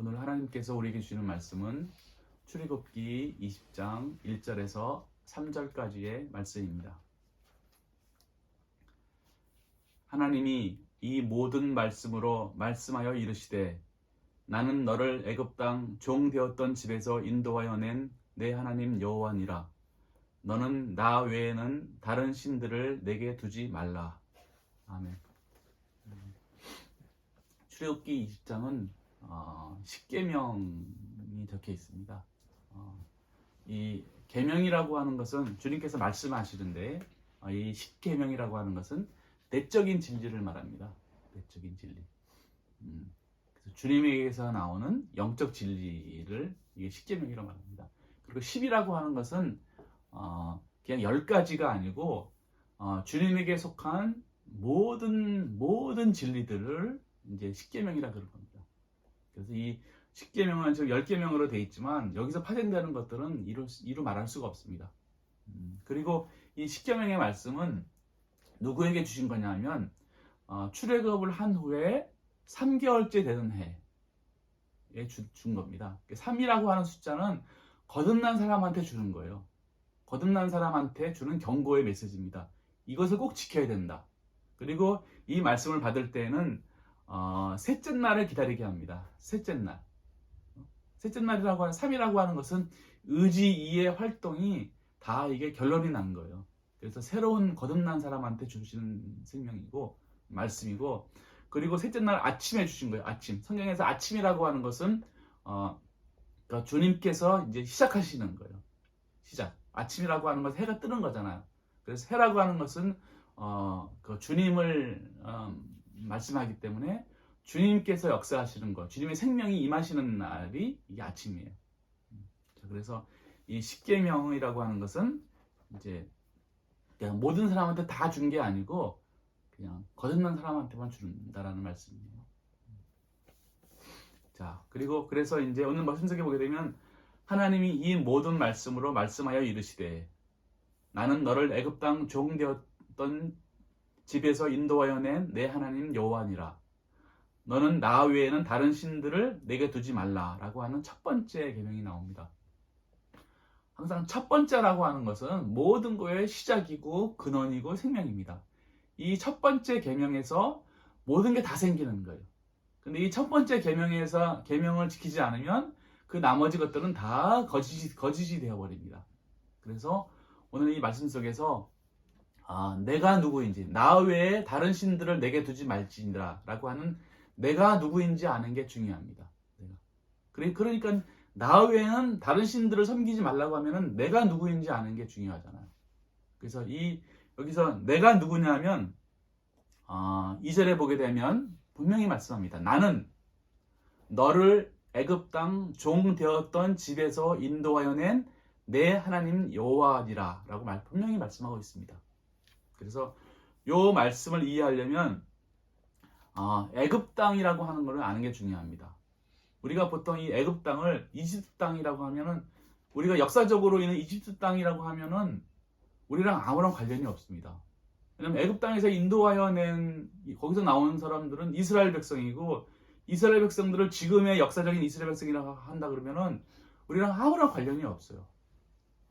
오늘 하나님께서 우리에게 주시는 말씀은 출애굽기 20장 1절에서 3절까지의 말씀입니다. 하나님이 이 모든 말씀으로 말씀하여 이르시되 나는 너를 애굽 땅 종 되었던 집에서 인도하여 낸 내 하나님 여호와니라. 너는 나 외에는 다른 신들을 내게 두지 말라. 아멘. 출애굽기 20장은 십계명이 적혀 있습니다. 이 계명이라고 하는 것은 주님께서 말씀하시는데 이 십계명이라고 하는 것은 내적인 진리를 말합니다. 내적인 진리. 그래서 주님에게서 나오는 영적 진리를 이게 십계명이라고 말합니다. 그리고 십이라고 하는 것은 그냥 10가지가 아니고 주님에게 속한 모든 진리들을 이제 십계명이라 그런 겁니다. 그래서 이 십계명은 지금 10계명으로 되어 있지만 여기서 파생되는 것들은 이루 말할 수가 없습니다. 그리고 이 십계명의 말씀은 누구에게 주신 거냐면 출애굽을 한 후에 3개월째 되는 해에 준 겁니다. 3이라고 하는 숫자는 거듭난 사람한테 주는 거예요. 거듭난 사람한테 주는 경고의 메시지입니다. 이것을 꼭 지켜야 된다. 그리고 이 말씀을 받을 때에는 셋째 날을 기다리게 합니다. 셋째 날. 셋째 날이라고 하는 3이라고 하는 것은 의지의 활동이 다 이게 결론이 난 거예요. 그래서 새로운 거듭난 사람한테 주시는 생명이고 말씀이고, 그리고 셋째 날 아침에 주신 거예요. 아침. 성경에서 아침이라고 하는 것은 그러니까 주님께서 이제 시작하시는 거예요. 시작. 아침이라고 하는 것은 해가 뜨는 거잖아요. 그래서 해라고 하는 것은 그 주님을 말씀하기 때문에 주님께서 역사하시는 것, 주님의 생명이 임하시는 날이 이게 아침이에요. 그래서 이 십계명이라고 하는 것은 이제 그냥 모든 사람한테 다 준 게 아니고 그냥 거듭난 사람한테만 준다라는 말씀이에요. 자, 그리고 그래서 이제 오늘 말씀 속에 보게 되면 하나님이 이 모든 말씀으로 말씀하여 이르시되 나는 너를 애굽 땅 종 되었던 집에서 인도하여 낸 내 하나님 여호와니라. 너는 나 외에는 다른 신들을 내게 두지 말라라고 하는 첫 번째 계명이 나옵니다. 항상 첫 번째라고 하는 것은 모든 것의 시작이고 근원이고 생명입니다. 이 첫 번째 계명에서 모든 게 다 생기는 거예요. 근데 이 첫 번째 계명을 지키지 않으면 그 나머지 것들은 다 거짓이 되어버립니다. 그래서 오늘 이 말씀 속에서 내가 누구인지, 나 외에 다른 신들을 내게 두지 말지니라 라고 하는 내가 누구인지 아는 게 중요합니다. 그러니까 나 외에는 다른 신들을 섬기지 말라고 하면은 내가 누구인지 아는 게 중요하잖아요. 그래서 여기서 내가 누구냐면 2절에 보게 되면 분명히 말씀합니다. 나는 너를 애굽 땅 종 되었던 집에서 인도하여 낸 내 하나님 여호와니라 라고 분명히 말씀하고 있습니다. 그래서 이 말씀을 이해하려면 애굽 땅이라고 하는 것을 아는 게 중요합니다. 우리가 보통 이 애굽 땅을 이집트 땅이라고 하면은, 우리가 역사적으로 있는 이집트 땅이라고 하면은 우리랑 아무런 관련이 없습니다. 왜냐면 애굽 땅에서 인도하여 낸 거기서 나오는 사람들은 이스라엘 백성이고, 이스라엘 백성들을 지금의 역사적인 이스라엘 백성이라고 한다 그러면은 우리랑 아무런 관련이 없어요.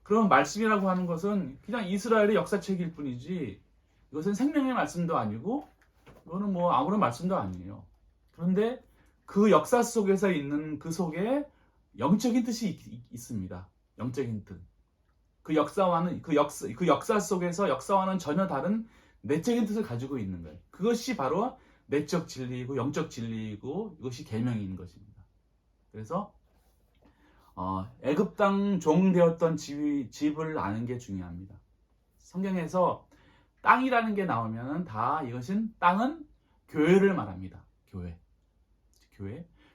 그럼 말씀이라고 하는 것은 그냥 이스라엘의 역사책일 뿐이지 이것은 생명의 말씀도 아니고 이거는 뭐 아무런 말씀도 아니에요. 그런데 그 역사 속에서 있는 그 속에 영적인 뜻이 있습니다. 영적인 뜻. 그 역사 속에서 역사와는 전혀 다른 내적인 뜻을 가지고 있는 거예요. 그것이 바로 내적 진리이고 영적 진리이고 이것이 계명인 것입니다. 그래서 애굽 땅 종 되었던 집을 아는 게 중요합니다. 성경에서 땅이라는 게 나오면 다 이것은 땅은 교회를 말합니다.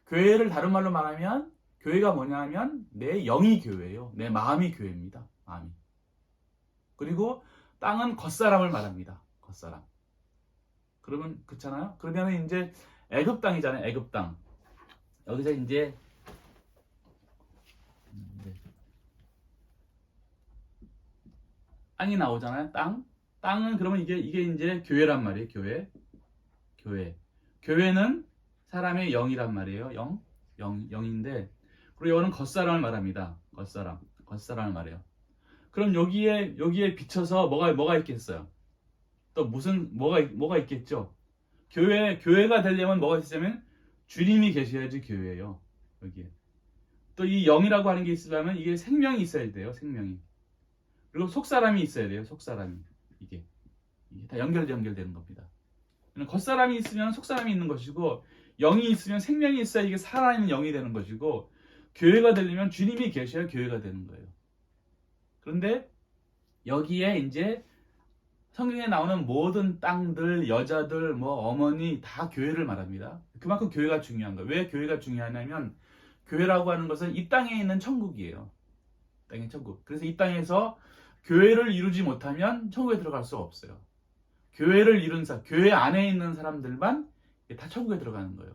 교회를 다른 말로 말하면 교회가 뭐냐면 내 영이 교회예요. 내 마음이 교회입니다. 마음이. 그리고 땅은 겉사람을 말합니다. 겉사람. 그러면 그렇잖아요. 그러면 이제 애굽 땅이잖아요. 애굽 땅. 여기서 이제 땅이 나오잖아요. 땅은 그러면 이게 이제 교회란 말이에요. 교회는 사람의 영이란 말이에요. 영. 영인데, 그리고 이거는 겉사람을 말합니다. 겉사람을 말해요. 그럼 여기에 비춰서 뭐가 있겠어요? 또 뭐가 있겠죠? 교회가 되려면 뭐가 있으면 주님이 계셔야지 교회예요. 여기에. 또 이 영이라고 하는 게 있으려면 이게 생명이 있어야 돼요. 생명이. 그리고 속사람이 있어야 돼요. 속사람이. 이게 다 연결되는 겁니다. 겉사람이 있으면 속사람이 있는 것이고, 영이 있으면 생명이 있어야 이게 살아있는 영이 되는 것이고, 교회가 되려면 주님이 계셔야 교회가 되는 거예요. 그런데 여기에 이제 성경에 나오는 모든 땅들, 여자들, 어머니 다 교회를 말합니다. 그만큼 교회가 중요한 거예요. 왜 교회가 중요하냐면, 교회라고 하는 것은 이 땅에 있는 천국이에요. 땅의 천국. 그래서 이 땅에서 교회를 이루지 못하면 천국에 들어갈 수가 없어요. 교회를 이룬 교회 안에 있는 사람들만 다 천국에 들어가는 거예요.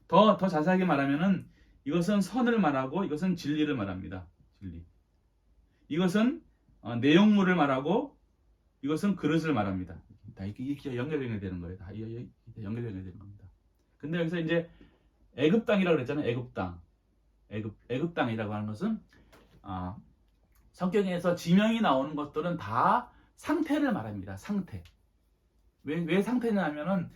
더 자세하게 말하면은 이것은 선을 말하고 이것은 진리를 말합니다. 진리. 이것은 내용물을 말하고 이것은 그릇을 말합니다. 다 이렇게 연결되는 거예요. 다 연결되는 겁니다. 근데 여기서 이제 애굽 땅이라고 그랬잖아요. 애굽 땅. 애굽 땅이라고 하는 것은 성경에서 지명이 나오는 것들은 다 상태를 말합니다. 상태. 왜 상태냐면은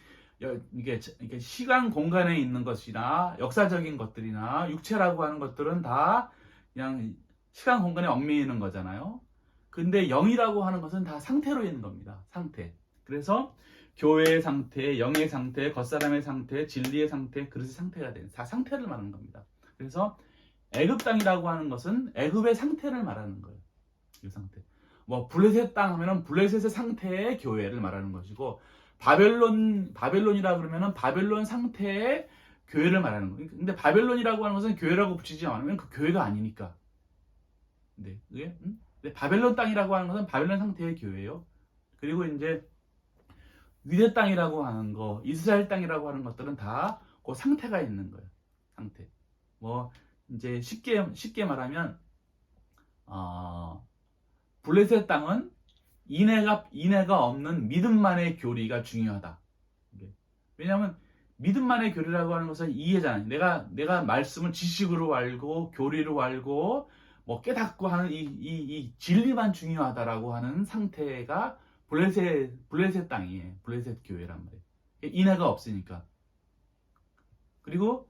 이게 시간 공간에 있는 것이나 역사적인 것들이나 육체라고 하는 것들은 다 그냥 시간 공간에 얽매여 있는 거잖아요. 근데 영이라고 하는 것은 다 상태로 있는 겁니다. 상태. 그래서 교회의 상태, 영의 상태, 겉사람의 상태, 진리의 상태, 그릇의 상태가 되는 다 상태를 말하는 겁니다. 그래서 애굽 땅이라고 하는 것은 애굽의 상태를 말하는 거예요. 이 상태. 블레셋 땅 하면은 블레셋의 상태의 교회를 말하는 것이고, 바벨론이라 그러면은 바벨론 상태의 교회를 말하는 거예요. 근데 바벨론이라고 하는 것은 교회라고 붙이지 않으면 그 교회가 아니니까. 근데 바벨론 땅이라고 하는 것은 바벨론 상태의 교회예요. 그리고 이제 유대 땅이라고 하는 거, 이스라엘 땅이라고 하는 것들은 다 그 상태가 있는 거예요. 상태. 이제 쉽게 말하면 블레셋 땅은 인애가 없는 믿음만의 교리가 중요하다. 왜냐하면 믿음만의 교리라고 하는 것은 이해잖아요. 내가 말씀을 지식으로 알고 교리로 알고 깨닫고 하는 이 진리만 중요하다라고 하는 상태가 블레셋 땅이에요. 블레셋 교회란 말이에요. 인애가 없으니까. 그리고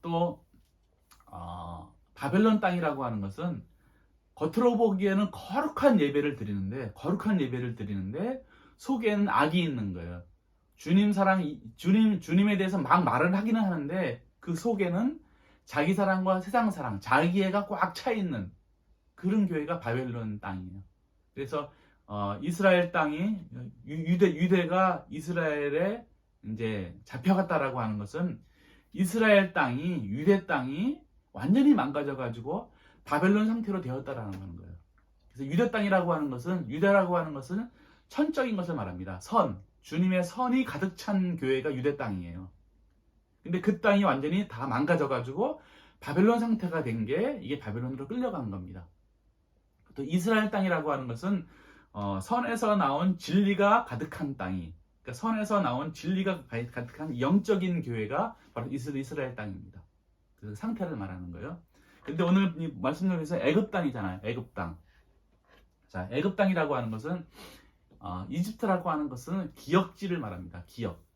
또 바벨론 땅이라고 하는 것은 겉으로 보기에는 거룩한 예배를 드리는데 속에는 악이 있는 거예요. 주님에 대해서 막 말을 하기는 하는데 그 속에는 자기 사랑과 세상 사랑, 자기애가 꽉 차 있는 그런 교회가 바벨론 땅이에요. 그래서 이스라엘 땅이 유대가 이스라엘에 이제 잡혀갔다라고 하는 것은 이스라엘 땅이 유대 땅이 완전히 망가져가지고 바벨론 상태로 되었다라는 거예요. 그래서 유대라고 하는 것은 천적인 것을 말합니다. 주님의 선이 가득 찬 교회가 유대 땅이에요. 근데 그 땅이 완전히 다 망가져가지고 바벨론 상태가 된 게 이게 바벨론으로 끌려간 겁니다. 또 이스라엘 땅이라고 하는 것은 선에서 나온 진리가 가득한 땅이, 그러니까 선에서 나온 진리가 가득한 영적인 교회가 바로 이스라엘 땅입니다. 그 상태를 말하는 거예요. 근데 오늘 이 말씀드리면서 애굽 땅이잖아요. 애굽 땅. 자, 애굽 땅이라고 하는 것은 이집트라고 하는 것은 기역지를 말합니다.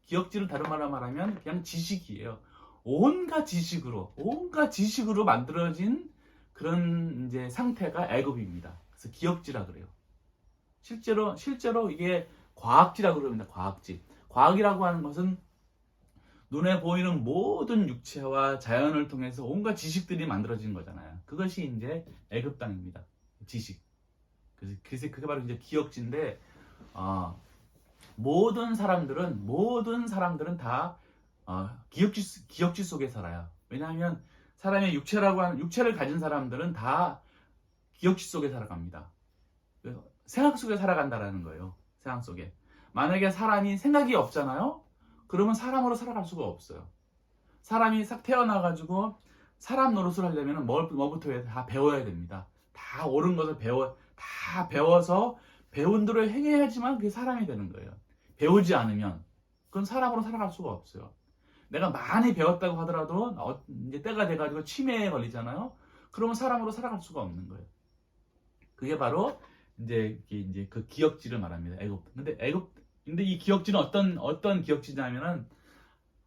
기역지를 다른 말로 말하면 그냥 지식이에요. 온갖 지식으로 만들어진 그런 이제 상태가 애굽입니다. 그래서 기역지라 그래요. 실제로 이게 과학지라고 그럽니다. 과학이라고 하는 것은 눈에 보이는 모든 육체와 자연을 통해서 온갖 지식들이 만들어진 거잖아요. 그것이 이제 애굽 땅입니다. 지식. 그래서 그게 바로 이제 기역지인데, 모든 사람들은 다 기역지 속에 살아요. 왜냐하면 사람의 육체를 가진 사람들은 다 기역지 속에 살아갑니다. 생각 속에 살아간다라는 거예요. 생각 속에. 만약에 사람이 생각이 없잖아요. 그러면 사람으로 살아갈 수가 없어요. 사람이 싹 태어나가지고 사람 노릇을 하려면 뭐부터 해야 돼? 다 배워야 됩니다. 다 옳은 것을 배워서 배운 대로 행해야지만 그게 사람이 되는 거예요. 배우지 않으면 그건 사람으로 살아갈 수가 없어요. 내가 많이 배웠다고 하더라도 이제 때가 돼가지고 치매에 걸리잖아요. 그러면 사람으로 살아갈 수가 없는 거예요. 그게 바로 이제 그 기역지를 말합니다. 근데 이 기역지는 어떤 기역지냐면은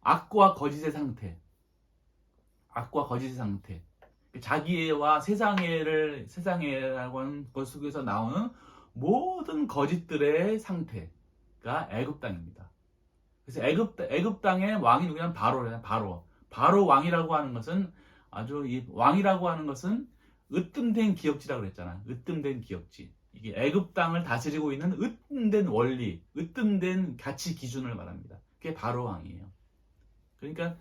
악과 거짓의 상태. 악과 거짓의 상태. 자기애와 세상애라고 하는 것 속에서 나오는 모든 거짓들의 상태가 애굽 땅입니다. 그래서 애굽 땅의 왕이 누구냐면 바로래요. 바로 왕이라고 하는 것은 이 왕이라고 하는 것은 으뜸된 기역지라고 그랬잖아. 으뜸된 기역지. 이게 애굽 땅을 다스리고 있는 으뜸된 원리, 으뜸된 가치 기준을 말합니다. 그게 바로 왕이에요. 그러니까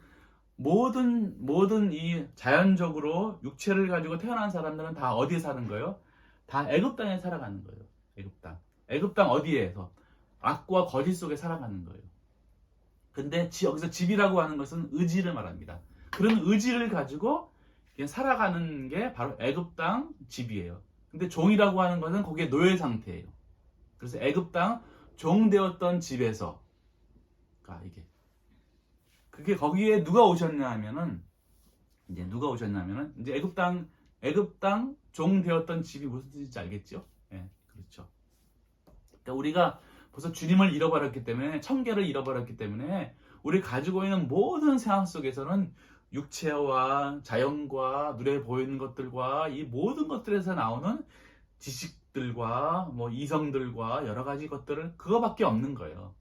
모든 이 자연적으로 육체를 가지고 태어난 사람들은 다 어디에 사는 거예요? 다 애굽 땅에 살아가는 거예요. 애굽 땅. 애굽 땅 어디에서? 악과 거짓 속에 살아가는 거예요. 근데 여기서 집이라고 하는 것은 의지를 말합니다. 그런 의지를 가지고 살아가는 게 바로 애굽 땅 집이에요. 근데 종이라고 하는 것은 거기에 노예 상태예요. 그래서 애굽 땅 종되었던 집에서 그게 거기에 누가 오셨냐 하면은 이제 애굽 땅 종되었던 집이 무슨 뜻인지 알겠죠? 예, 그렇죠. 그러니까 우리가 벌써 주님을 잃어버렸기 때문에, 청계를 잃어버렸기 때문에 우리 가지고 있는 모든 상황 속에서는 육체와 자연과 눈에 보이는 것들과 이 모든 것들에서 나오는 지식들과 뭐 이성들과 여러 가지 것들을 그거밖에 없는 거예요.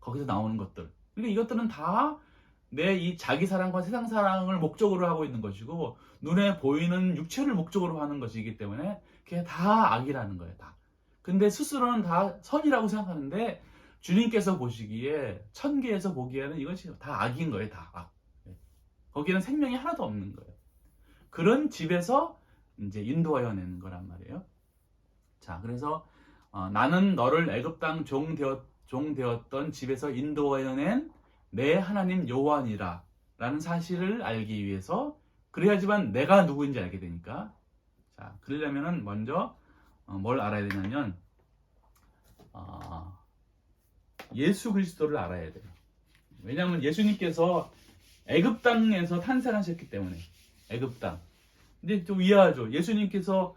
거기서 나오는 것들. 그러니까 이것들은 다 내 이 자기 사랑과 세상 사랑을 목적으로 하고 있는 것이고, 눈에 보이는 육체를 목적으로 하는 것이기 때문에 그게 다 악이라는 거예요. 다. 근데 스스로는 다 선이라고 생각하는데 주님께서 보시기에, 천계에서 보기에는 이것이 다 악인 거예요. 다 악. 거기는 생명이 하나도 없는 거예요. 그런 집에서 이제 인도하여 내는 거란 말이에요. 자, 그래서 나는 너를 애굽 땅 종되었던 집에서 인도하여 낸 내 하나님 여호와니라 라는 사실을 알기 위해서, 그래야지만 내가 누구인지 알게 되니까. 자, 그러려면은 먼저 뭘 알아야 되냐면 예수 그리스도를 알아야 돼요. 왜냐하면 예수님께서 애굽 땅에서 탄생하셨기 때문에. 애굽 땅. 근데 좀 이해하죠. 예수님께서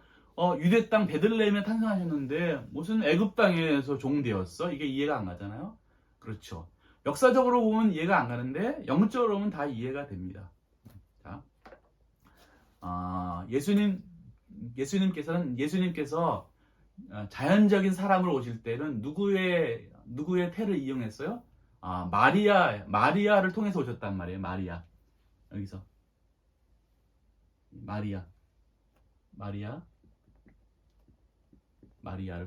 유대 땅 베들레헴에 탄생하셨는데 무슨 애굽 땅에서 종되었어? 이게 이해가 안 가잖아요. 그렇죠. 역사적으로 보면 이해가 안 가는데 영적으로 보면 다 이해가 됩니다. 자, 예수님께서 자연적인 사람으로 오실 때는 누구의 태를 이용했어요? 마리아를 통해서 오셨단 말이에요. 마리아. 여기서 마리아를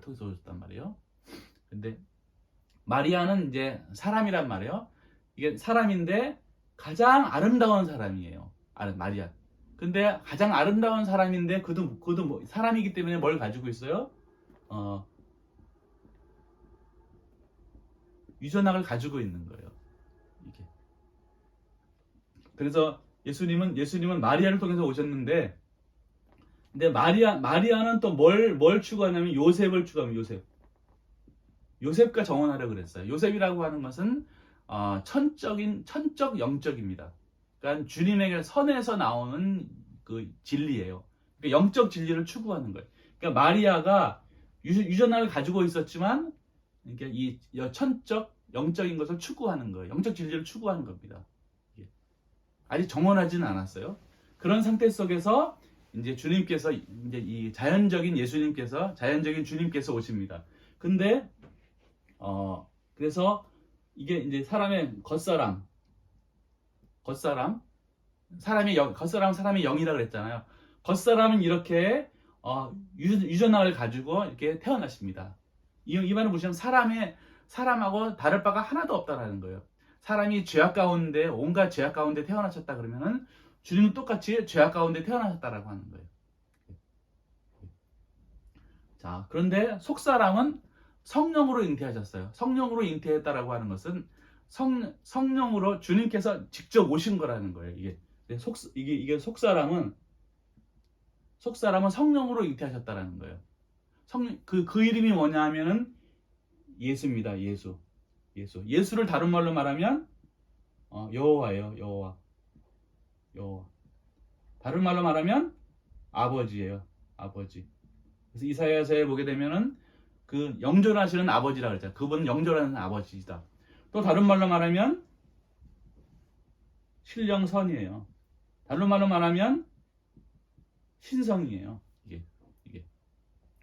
통해서 오셨단 말이에요. 근데 마리아는 이제 사람이란 말이에요. 이게 사람인데 가장 아름다운 사람이에요. 마리아. 근데 가장 아름다운 사람인데 그도 사람이기 때문에 뭘 가지고 있어요? 유전학을 가지고 있는 거예요. 이게. 그래서 예수님은 마리아를 통해서 오셨는데, 근데 마리아는 또 뭘 추구하냐면 요셉을 추구하면 요셉과 정혼하려고 그랬어요. 요셉이라고 하는 것은 천적 영적입니다. 그러니까 주님에게 선에서 나오는 그 진리예요. 그러니까 영적 진리를 추구하는 거예요. 그러니까 마리아가 유전학을 가지고 있었지만, 그러니까 이 천적 영적인 것을 추구하는 거예요. 영적 진리를 추구하는 겁니다. 아직 정혼하지는 않았어요. 그런 상태 속에서 이제 주님께서, 이제 이 자연적인 주님께서 오십니다. 근데 그래서 이게 이제 사람의 겉사람은 사람의 영이라고 그랬잖아요. 겉사람은 이렇게 유전학을 가지고 이렇게 태어나십니다. 이 말은 무엇이냐면 사람하고 다를 바가 하나도 없다라는 거예요. 사람이 온갖 죄악 가운데 태어나셨다 그러면은 주님은 똑같이 죄악 가운데 태어나셨다라고 하는 거예요. 자, 그런데 속사람은 성령으로 잉태하셨어요. 성령으로 잉태했다라고 하는 것은 성령으로 주님께서 직접 오신 거라는 거예요. 이게 속사람은 성령으로 잉태하셨다라는 거예요. 그 이름이 뭐냐 하면은 예수입니다. 예수를 다른 말로 말하면 여호와예요. 여호와. 다른 말로 말하면 아버지예요. 아버지. 그래서 이사야서에 보게 되면은 그 영존하시는 아버지라 그랬잖아요. 그분은 영존하는 아버지이다. 또 다른 말로 말하면 신령선이에요. 다른 말로 말하면 신성이에요. 이게.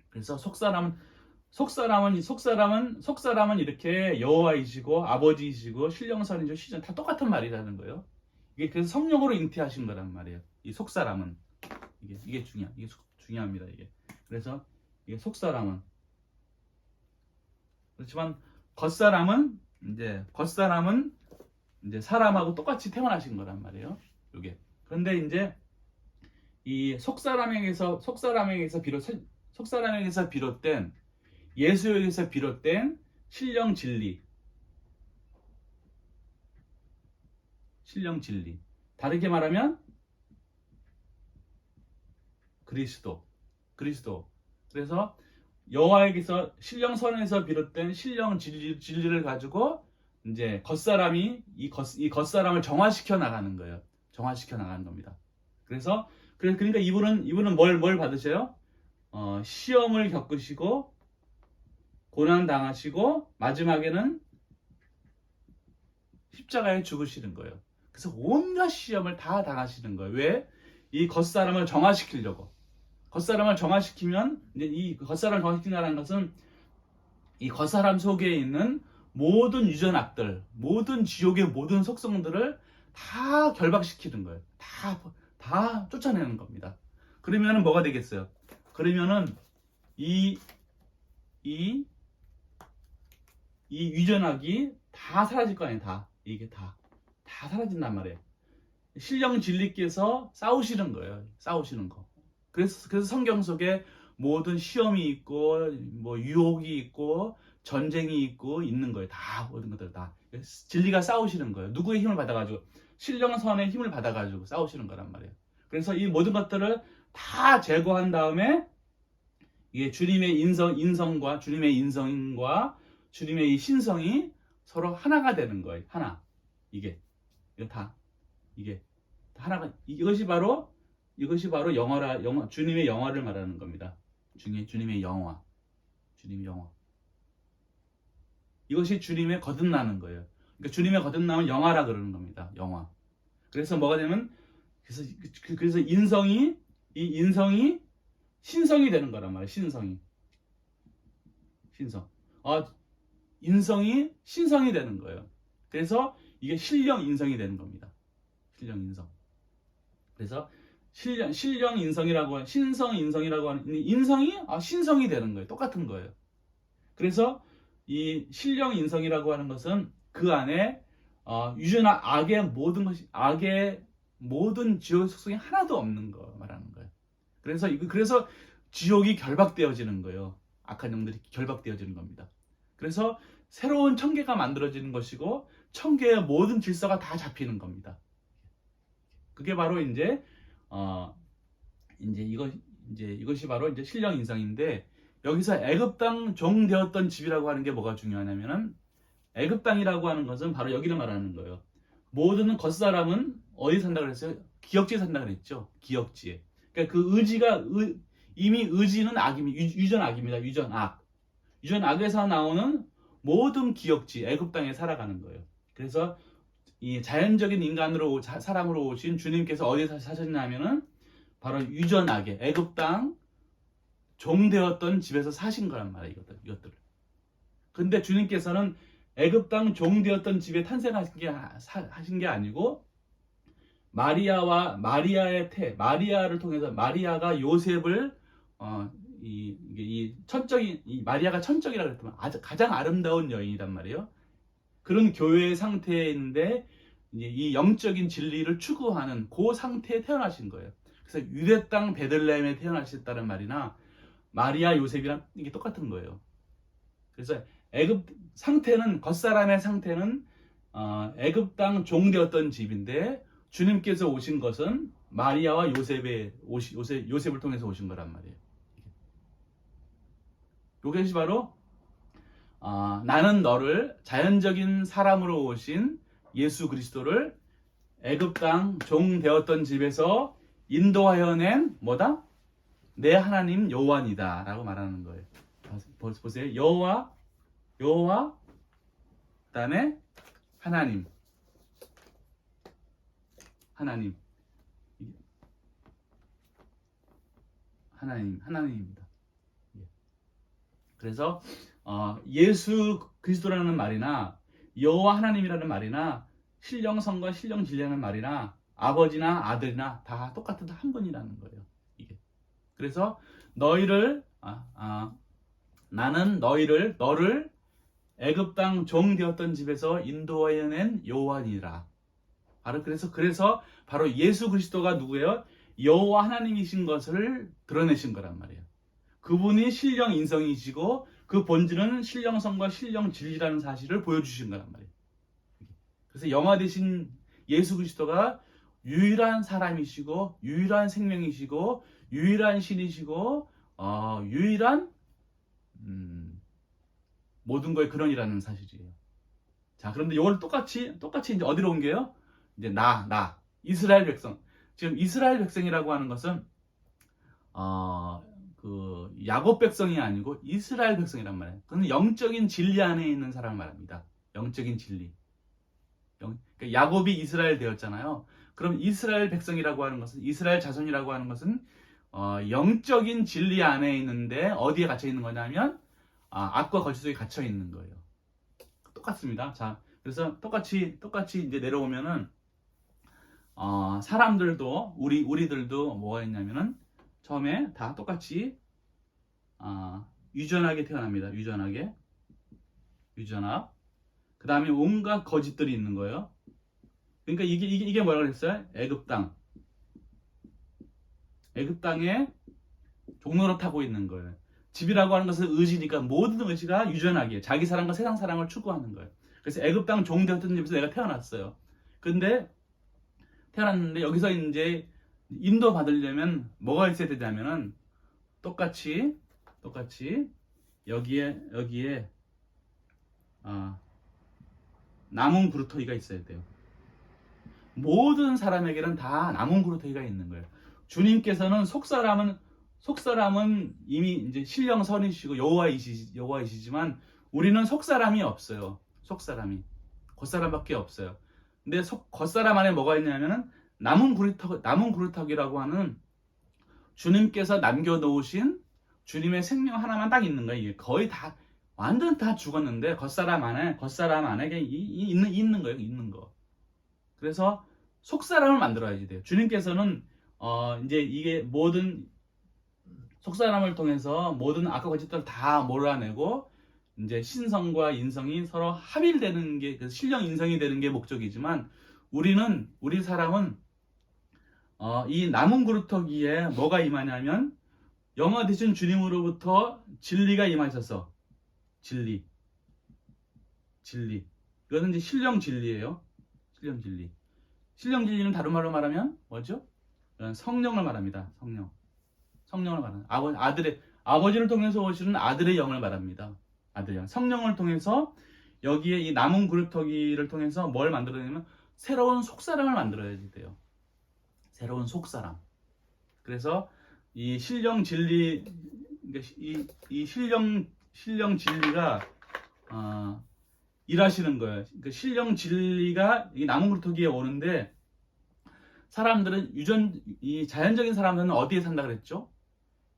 그래서 속사람은 이렇게 여호와이시고 아버지이시고 신령선이시고 시전 다 똑같은 말이라는 거예요. 이게 그래서 성령으로 잉태하신 거란 말이에요. 이 속사람은 이게 중요합니다. 이게. 그래서 이게 속사람은 그렇지만 겉사람은 이제 사람하고 똑같이 태어나신 거란 말이에요. 이게. 그런데 이제 이 속사람에게서 비롯된 예수에게서 비롯된 신령 진리. 다르게 말하면 그리스도. 그래서 여호와에게서 신령 선에서 비롯된 신령 진리를 가지고 이제 겉사람이 이 겉사람을 정화시켜 나가는 거예요. 정화시켜 나가는 겁니다. 그러니까 이분은 뭘 받으셔요? 시험을 겪으시고 고난 당하시고 마지막에는 십자가에 죽으시는 거예요. 그래서 온갖 시험을 다 당하시는 거예요. 왜? 이 겉사람을 정화시키려고. 겉사람을 정화시키면 이제 이 겉사람을 정화시킨다는 것은 이 겉사람 속에 있는 모든 유전악들, 모든 지옥의 모든 속성들을 다 결박시키는 거예요. 다 쫓아내는 겁니다. 그러면은 뭐가 되겠어요? 그러면은 이 유전악이 다 사라질 거 아니에요. 이게 다 사라진단 말이에요. 신령 진리께서 싸우시는 거예요. 싸우시는 거. 그래서 성경 속에 모든 시험이 있고 뭐 유혹이 있고 전쟁이 있고 있는 거예요. 다 모든 것들 다 진리가 싸우시는 거예요. 누구의 힘을 받아가지고 신령선의 힘을 받아가지고 싸우시는 거란 말이에요. 그래서 이 모든 것들을 다 제거한 다음에 이게 주님의 인성과 주님의 인성과 주님의 이 신성이 서로 하나가 되는 거예요. 하나. 이게 하나가 이것이 바로 주님의 영화를 말하는 겁니다. 주님의 영화. 이것이 주님의 거듭나는 거예요. 그러니까 주님의 거듭남을 영화라 그러는 겁니다. 영화. 그래서 뭐가 되면 그래서 인성이 신성이 되는 거란 말이에요. 신성. 인성이 신성이 되는 거예요. 그래서 이게 신령 인성이 되는 겁니다. 신령 인성. 그래서 신령 인성이라고 신성 인성이라고 하는 인성이 신성이 되는 거예요. 똑같은 거예요. 그래서 이 신령 인성이라고 하는 것은 그 안에 유전한 악의 모든 지옥의 속성이 하나도 없는 거 말하는 거예요. 그래서 지옥이 결박되어지는 거예요. 악한 영들이 결박되어지는 겁니다. 그래서 새로운 천계가 만들어지는 것이고 천계의 모든 질서가 다 잡히는 겁니다. 그게 바로 이것이 바로 이제 신령 인성인데 여기서 애굽 땅 종 되었던 집이라고 하는 게 뭐가 중요하냐면은 애굽 땅이라고 하는 것은 바로 여기를 말하는 거예요. 모든 겉사람은 어디 산다고 그랬어요? 기역지에 산다고 그랬죠. 기역지에. 그러니까 그 이미 의지는 악입니다. 유전악입니다. 유전악에서 나오는 모든 기역지 애굽 땅에 살아가는 거예요. 그래서 이 자연적인 사람으로 오신 주님께서 어디서 사셨냐면은 바로 유전악에 애굽 땅 종되었던 집에서 사신 거란 말이에요. 이것들을. 근데 주님께서는 애굽 땅 종되었던 집에 탄생하신 게 아니고 마리아를 통해서 마리아가 요셉을 마리아가 천적이라고 그랬더만 가장 아름다운 여인이란 말이에요. 그런 교회의 상태인데 이 영적인 진리를 추구하는 그 상태에 태어나신 거예요. 그래서 유대 땅 베들레헴에 태어나셨다는 말이나 마리아 요셉이랑 이게 똑같은 거예요. 그래서 겉사람의 상태는 애굽 땅 종되었던 집인데 주님께서 오신 것은 마리아와 요셉을 통해서 오신 거란 말이에요. 이것이 바로 나는 너를 자연적인 사람으로 오신 예수 그리스도를 애굽 땅 종 되었던 집에서 인도하여 낸 뭐다? 내 하나님 여호와니다 라고 말하는 거예요. 보세요. 여호와 그다음에 하나님 하나님입니다. 그래서 예수 그리스도라는 말이나 여호와 하나님이라는 말이나 신령성과 신령진리라는 말이나 아버지나 아들이나 다 똑같은 한 분이라는 거예요. 이게. 그래서 나는 너를 애굽 땅 종 되었던 집에서 인도하여 낸 여호와니라. 그래서 바로 예수 그리스도가 누구예요? 여호와 하나님이신 것을 드러내신 거란 말이에요. 그분이 신령 인성이시고 그 본질은 신령성과 신령 진리라는 사실을 보여주신 거란 말이에요. 그래서 영화 되신 예수 그리스도가 유일한 사람이시고 유일한 생명이시고 유일한 신이시고 유일한 모든 거의 근원이라는 사실이에요. 자, 그런데 이걸 똑같이 이제 어디로 옮겨요? 이제 이스라엘 백성. 지금 이스라엘 백성이라고 하는 것은 그 야곱 백성이 아니고 이스라엘 백성이란 말이에요. 그건 영적인 진리 안에 있는 사람을 말합니다. 영적인 진리. 그러니까 야곱이 이스라엘 되었잖아요. 그럼 이스라엘 백성이라고 하는 것은 이스라엘 자손이라고 하는 것은 영적인 진리 안에 있는데 어디에 갇혀 있는 거냐면 악과 거짓 속에 갇혀 있는 거예요. 똑같습니다. 자, 그래서 똑같이 이제 내려오면은 사람들도 우리들도 뭐가 있냐면은 처음에 다 똑같이 유전하게 태어납니다. 유전학. 그 다음에 온갖 거짓들이 있는 거예요. 그러니까 이게 뭐라 그랬어요? 애굽 땅에 종로를 타고 있는 거예요. 집이라고 하는 것은 의지니까 모든 의지가 유전학이에요. 자기 사랑과 세상 사랑을 추구하는 거예요. 그래서 애굽 땅 종 되었던 집에서 내가 태어났어요. 근데 태어났는데 여기서 이제 인도 받으려면 뭐가 있어야 되냐면은 똑같이 여기에 남은 구루터기가 있어야 돼요. 모든 사람에게는 다 남은 구루터기가 있는 거예요. 주님께서는 속사람은 이미 이제 신령선이시고 여호와이시지만 우리는 속사람이 없어요. 겉사람밖에 없어요. 근데 겉사람 안에 뭐가 있냐면은 남은 구루터기라고 하는 주님께서 남겨놓으신 주님의 생명 하나만 딱 있는 거예요. 이게 거의 다 완전 다 죽었는데 겉사람 안에 그냥 있는 거예요. 있는 거. 그래서 속사람을 만들어야지 돼요. 주님께서는 이제 이게 모든 속사람을 통해서 모든 악과 거짓들을 다 몰아내고 이제 신성과 인성이 서로 합일되는 게 신령 인성이 되는 게 목적이지만 우리 사람은 이 남은 구루터기에 뭐가 임하냐면 영화 되신 주님으로부터 진리가 임하셔서 진리. 이거는 이제 신령 진리예요. 신령 진리는 다른 말로 말하면 뭐죠? 성령을 말합니다. 성령을 말하는 아버지를 통해서 오시는 아들의 영을 말합니다. 아들의 영. 성령을 통해서 여기에 이 남은 구루터기를 통해서 뭘 만들어내냐면 새로운 속사람을 만들어야지 돼요. 새로운 속사람. 그래서 이 신령 진리, 이 신령 진리가 일하시는 거예요. 그러니까 신령 진리가 이 남은 구루터기에 오는데 사람들은 이 자연적인 사람들은 어디에 산다 그랬죠?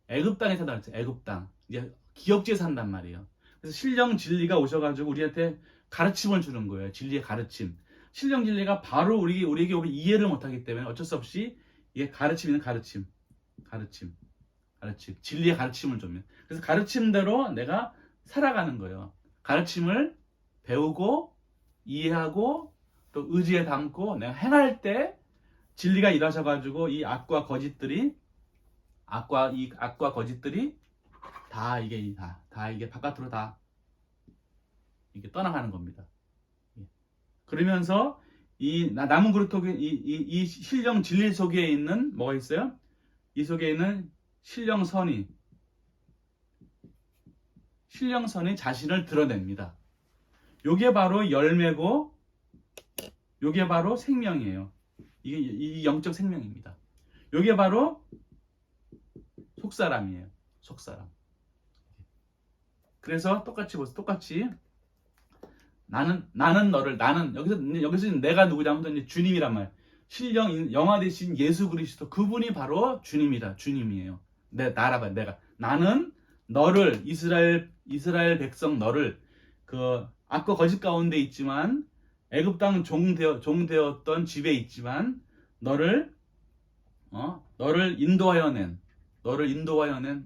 애굽 땅에 산다 그랬죠. 애굽 땅. 이제 기업지에 산단 말이에요. 그래서 신령 진리가 오셔가지고 우리한테 가르침을 주는 거예요. 진리의 가르침. 신령 진리가 바로 우리에게 오면 이해를 못하기 때문에 어쩔 수 없이 이게 가르침. 진리의 가르침을 주면. 그래서 가르침대로 내가 살아가는 거예요. 가르침을 배우고 이해하고 또 의지에 담고 내가 행할 때 진리가 일하셔가지고 이 악과 거짓들이 다 이게 바깥으로 다 이게 떠나가는 겁니다. 그러면서 이 남은 구루터기 이 신령 진리 속에 있는 뭐가 있어요? 이 속에 있는 신령선이 자신을 드러냅니다. 요게 바로 열매고 요게 바로 생명이에요. 이게 이 영적 생명입니다. 요게 바로 속사람이에요. 속사람. 그래서 똑같이 보세요. 똑같이 나는 너를 여기서 내가 누구냐면 이제 주님이란 말. 신령 영화 대신 예수 그리스도 그분이 바로 주님이에요. 내가 나는 너를 이스라엘 백성 너를 그 악과 거짓 가운데 있지만 애굽 땅 종되었던 집에 있지만 너를 너를 인도하여 낸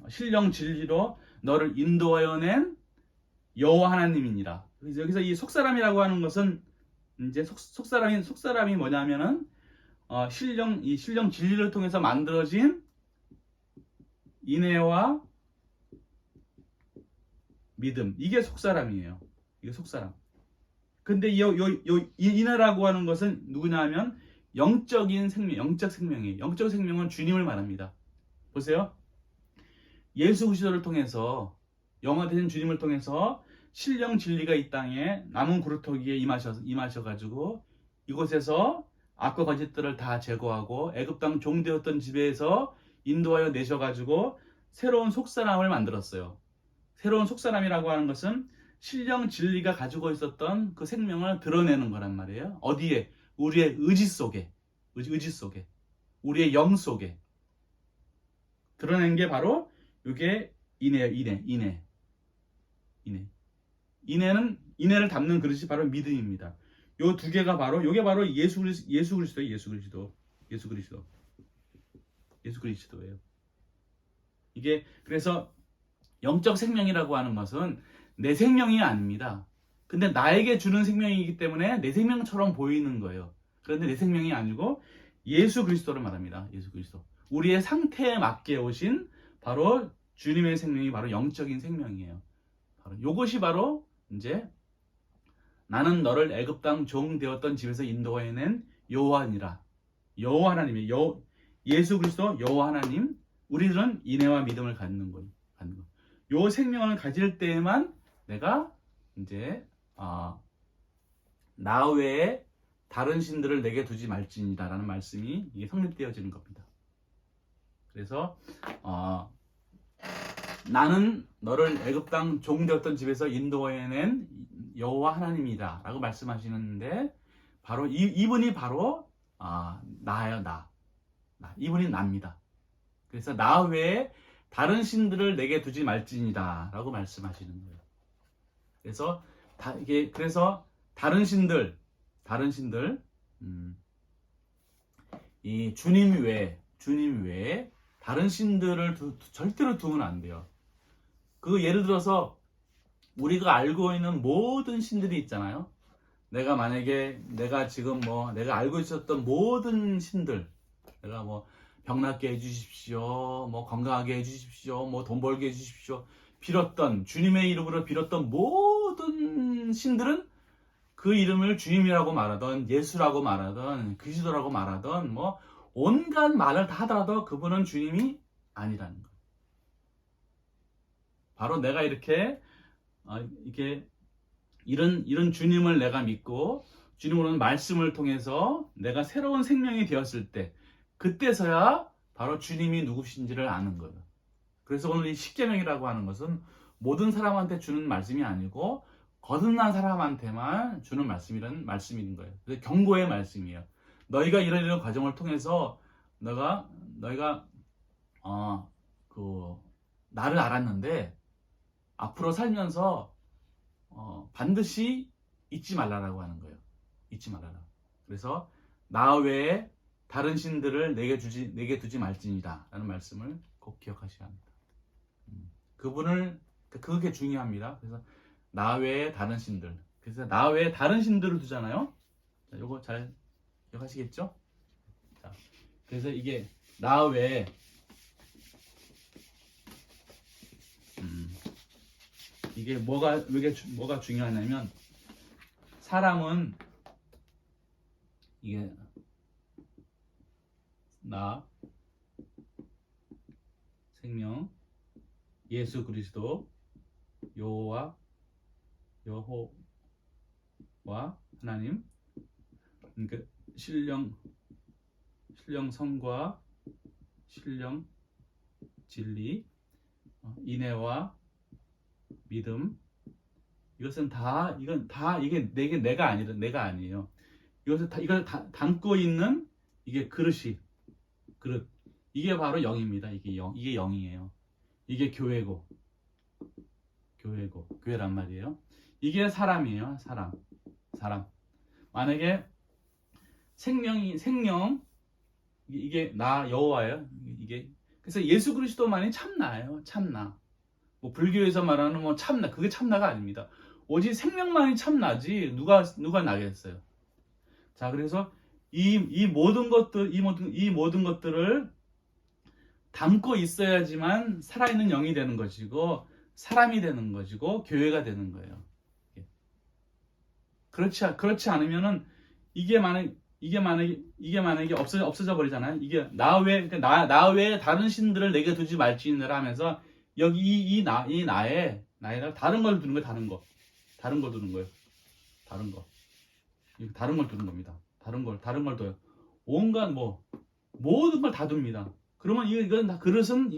신령 진리로 너를 인도하여 낸 여호와 하나님이니라. 그래서 여기서 이 속사람이라고 하는 것은 이제 속사람이 뭐냐면은 신령 진리를 통해서 만들어진 인애와 믿음, 이게 속사람이에요. 이게 속사람. 근데 이 인애라고 하는 것은 누구냐 하면 영적인 생명, 영적 생명이에요. 영적 생명은 주님을 말합니다. 보세요. 예수 그리스도를 통해서 영화되신 주님을 통해서 신령 진리가 이 땅에 남은 구루터기에 임하셔가지고 이곳에서 악과 거짓들을 다 제거하고 애굽 땅 종되었던 집에서 인도하여 내셔가지고 새로운 속사람을 만들었어요. 새로운 속사람이라고 하는 것은 신령 진리가 가지고 있었던 그 생명을 드러내는 거란 말이에요. 어디에? 우리의 의지 속에, 우리의 영 속에 드러낸 게 바로 이게 인애예요. 인애를 담는 그릇이 바로 믿음입니다. 요 두 개가 바로 요게 바로 예수 그리스도예요. 이게 그래서 영적 생명이라고 하는 것은 내 생명이 아닙니다. 근데 나에게 주는 생명이기 때문에 내 생명처럼 보이는 거예요. 그런데 내 생명이 아니고 예수 그리스도를 말합니다. 예수 그리스도. 우리의 상태에 맞게 오신 바로 주님의 생명이 바로 영적인 생명이에요. 바로 이것이 바로 이제 나는 너를 애굽 땅 종 되었던 집에서 인도하여 낸 여호와니라. 여호와 하나님이 예수 그리스도 여호와 하나님. 우리들은 인애와 믿음을 갖는 거. 요 생명을 가질 때에만 내가 이제 나 외에 다른 신들을 내게 두지 말지니다라는 말씀이 이게 성립되어지는 겁니다. 그래서 나는 너를 애굽 땅 종 되었던 집에서 인도해 낸 여호와 하나님이다 라고 말씀하시는데 바로 이분이 바로 나예요. 나. 이분이 납니다. 그래서 나 외에 다른 신들을 내게 두지 말지니다 라고 말씀하시는 거예요. 그래서 그래서 다른 신들 이 주님 외에 다른 신들을 절대로 두면 안 돼요. 그 예를 들어서 우리가 알고 있는 모든 신들이 있잖아요. 내가 지금 내가 알고 있었던 모든 신들, 내가 병 낫게 해주십시오, 건강하게 해주십시오, 돈 벌게 해주십시오, 주님의 이름으로 빌었던 모든 신들은 그 이름을 주님이라고 말하던 예수라고 말하던 그리스도라고 말하던 온갖 말을 다 하더라도 그분은 주님이 아니라는 거예요. 바로 내가 이렇게 이런 주님을 내가 믿고 주님으로는 말씀을 통해서 내가 새로운 생명이 되었을 때 그때서야 바로 주님이 누구신지를 아는 거예요. 그래서 오늘 이 십계명이라고 하는 것은 모든 사람한테 주는 말씀이 아니고 거듭난 사람한테만 주는 말씀이라는 말씀인 거예요. 그래서 경고의 말씀이에요. 너희가 이런 과정을 통해서 너희가 나를 알았는데 앞으로 살면서 반드시 잊지 말라라고 하는 거예요. 잊지 말라라. 그래서 나 외에 다른 신들을 내게 두지 말지니라 라는 말씀을 꼭 기억하셔야 합니다. 그게 중요합니다. 그래서 나 외에 다른 신들. 그래서 나 외에 다른 신들을 두잖아요. 자, 요거 잘 기억하시겠죠? 자, 그래서 이게 나 외에 이게 뭐가 중요하냐면 사람은 이게 나 생명 예수 그리스도 여호와 하나님 그러니까 신령 성과 신령 진리, 인애와 믿음. 이건 다 이게 내가 아니에요. 이걸 다 담고 있는 이게 그릇. 이게 바로 영입니다. 이게 영이에요. 이게 교회란 말이에요. 이게 사람이에요. 사람. 만약에 생명, 이게 나 여호와예요. 이게 그래서 예수 그리스도만이 참나예요. 참나. 뭐 불교에서 말하는 뭐 참나, 그게 참나가 아닙니다. 오직 생명만이 참나지 누가 나겠어요. 자, 그래서 이 모든 것들을 담고 있어야지만 살아있는 영이 되는 것이고 사람이 되는 것이고 교회가 되는 거예요. 그렇지 않으면은 이게 만약에 없어져 버리잖아요. 이게 나 외에 다른 신들을 내게 두지 말지니라 하면서 여기 이 나에다 다른 걸 두는 거예요. 다른 걸 두는 거예요. 다른 걸 두는 겁니다. 다른 걸 둬요. 온갖 모든 걸 다 둡니다. 그러면 이건 다 그릇은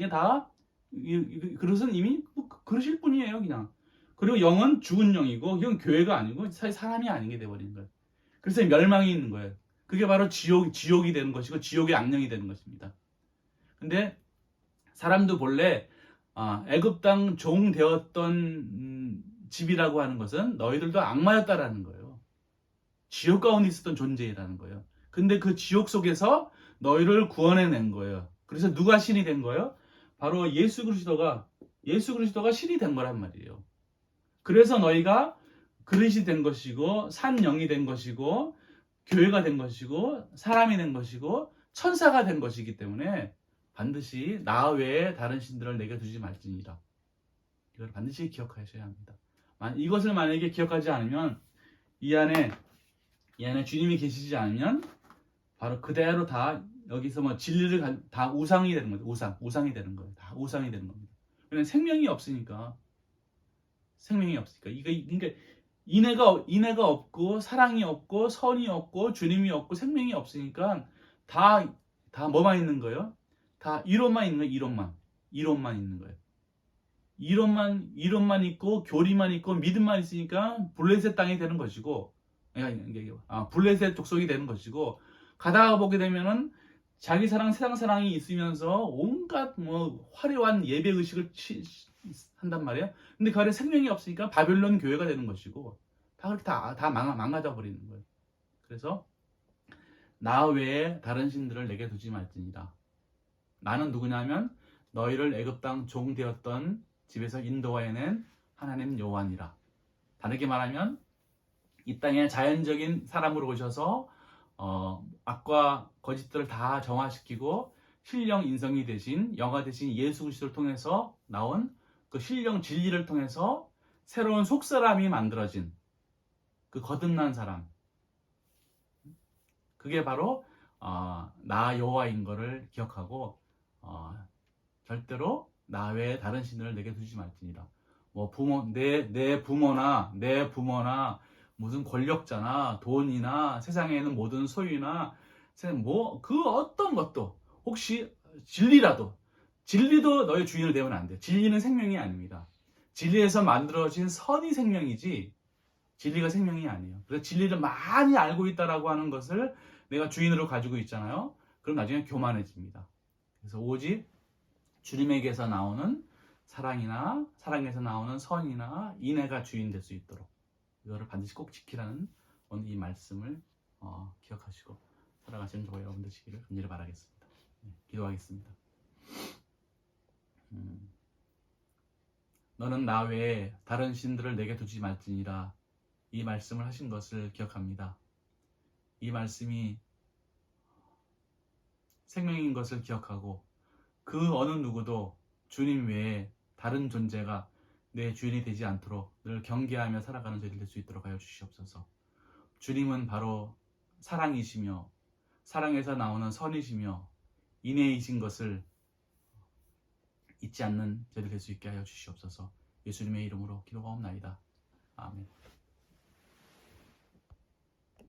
그릇은 이미 그릇일 뿐이에요, 그냥. 그리고 영은 죽은 영이고 이건 교회가 아니고 사람이 아닌 게 돼버리는 거예요. 그래서 멸망이 있는 거예요. 그게 바로 지옥이 되는 것이고 지옥의 악령이 되는 것입니다. 근데 사람도 본래 애굽 땅 종 되었던 집이라고 하는 것은 너희들도 악마였다라는 거예요. 지옥 가운데 있었던 존재라는 거예요. 근데 그 지옥 속에서 너희를 구원해낸 거예요. 그래서 누가 신이 된 거예요? 바로 예수 그리스도가 신이 된 거란 말이에요. 그래서 너희가 그릇이 된 것이고 산 영이 된 것이고 교회가 된 것이고 사람이 된 것이고 천사가 된 것이기 때문에 반드시 나 외에 다른 신들을 내게 두지 말지니라. 이걸 반드시 기억하셔야 합니다. 이것을 만약에 기억하지 않으면 이 안에 주님이 계시지 않으면 바로 그대로 다 여기서 진리를 다 우상이 되는 거죠. 우상이 되는 거예요. 다 우상이 되는 겁니다. 왜냐면 생명이 없으니까. 그러니까 인애가 없고 사랑이 없고 선이 없고 주님이 없고 생명이 없으니까 다 뭐만 있는 거예요? 다 이론만 있는 거예요. 이론만 있는 거예요. 이론만 있고 교리만 있고 믿음만 있으니까 블레셋 땅이 되는 것이고 블레셋 족속이 되는 것이고 가다가 보게 되면은 자기 사랑 세상 사랑이 있으면서 온갖 화려한 예배 의식을 한단 말이에요. 근데 그 안에 생명이 없으니까 바벨론 교회가 되는 것이고 다 그렇게 다 망가져 버리는 거예요. 그래서 나 외에 다른 신들을 내게 두지 말지니라. 나는 누구냐면 너희를 애굽 땅 종 되었던 집에서 인도하여낸 하나님 여호와니라. 다르게 말하면 이 땅에 자연적인 사람으로 오셔서 악과 거짓들을 다 정화시키고 신령 인성이 되신 영화 되신 예수 그리스도를 통해서 나온 그 신령 진리를 통해서 새로운 속사람이 만들어진 그 거듭난 사람, 그게 바로 나 여호와인 것을 기억하고 절대로 나 외에 다른 신을 내게 두지 말지니라. 내 부모나 무슨 권력자나 돈이나 세상에 있는 모든 소유나 그 어떤 것도 혹시 진리도 너의 주인을 되면 안 돼. 진리는 생명이 아닙니다. 진리에서 만들어진 선이 생명이지 진리가 생명이 아니에요. 그래서 진리를 많이 알고 있다라고 하는 것을 내가 주인으로 가지고 있잖아요. 그럼 나중에 교만해집니다. 그래서 오직 주님에게서 나오는 사랑에서 나오는 선이나 인애가 주인 될 수 있도록 이거를 반드시 꼭 지키라는 오늘 이 말씀을 기억하시고 살아가시는 저와 여러분 되시기를 간절히 바라겠습니다. 기도하겠습니다. 너는 나 외에 다른 신들을 내게 두지 말지니라. 이 말씀을 하신 것을 기억합니다. 이 말씀이 생명인 것을 기억하고 그 어느 누구도 주님 외에 다른 존재가 내 주인이 되지 않도록 늘 경계하며 살아가는 저희들 될 수 있도록 하여 주시옵소서. 주님은 바로 사랑이시며 사랑에서 나오는 선이시며 인애이신 것을 잊지 않는 저희들 될 수 있게 하여 주시옵소서. 예수님의 이름으로 기도하옵나이다. 아멘.